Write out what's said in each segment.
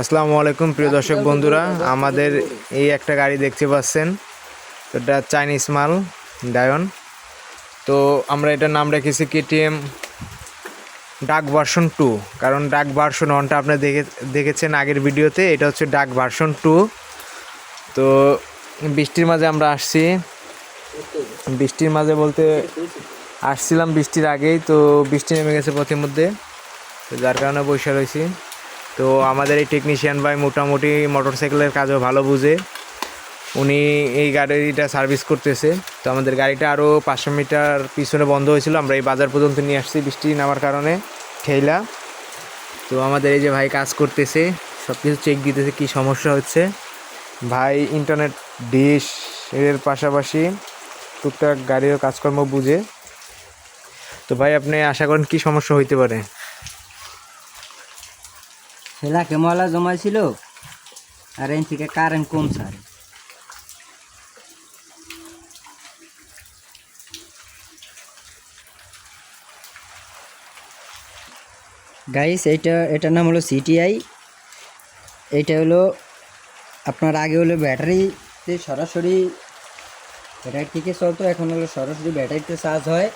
আসসালামু আলাইকুম প্রিয় দর্শক বন্ধুরা, আমাদের এই একটা গাড়ি দেখতে পাচ্ছেন। তো এটা চাইনিজ মাল ডায়ন। তো আমরা এটার নাম রেখেছি কেটিএম ডাক ভার্সন 2, কারণ ডাক ভার্সন 1টা আপনি দেখেছেন আগের ভিডিওতে। এটা হচ্ছে ডাক ভার্সন 2। তো বৃষ্টির মাঝে আমরা আসছি, বৃষ্টির মাঝে বলতে আসছিলাম বৃষ্টির আগেই। তো বৃষ্টি নেমে গেছে পথের মধ্যে, তো যার কারণে বসে রয়েছি। তো আমাদের এই টেকনিশিয়ান ভাই মোটামুটি মোটরসাইকেলের কাজও ভালো বুঝে, উনি এই গাড়িটা সার্ভিস করতেছে। তো আমাদের গাড়িটা আরও 500 মিটার পিছনে বন্ধ হয়েছিল, আমরা এই বাজার পর্যন্ত নিয়ে আসছি বৃষ্টি নামার কারণে ঠেলা। তো আমাদের এই যে ভাই কাজ করতেছে, সব কিছু চেক দিতেছে কী সমস্যা হচ্ছে। ভাই ইন্টারনেট ডিশ এর পাশাপাশি টুকটাক গাড়ির কাজকর্ম বুঝে। তো ভাই আপনি আশা করেন কী সমস্যা হইতে পারে? হেলা ময়লা জমাইছিল আর এন থেকে কারেন্ট কম সারে। গাইস এটার নাম হলো সিটিআই। এইটা হলো আপনার আগে হলো ব্যাটারিতে সরাসরি ব্যাটারি থেকে চলতো, এখন হলো সরাসরি ব্যাটারিতে চার্জ হয়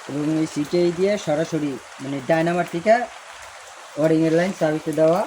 এবং এই সিটিআই দিয়ে সরাসরি মানে ডায়নামার থেকে ওয়ারিংয়ের লাইন সার্ভিসে দেওয়া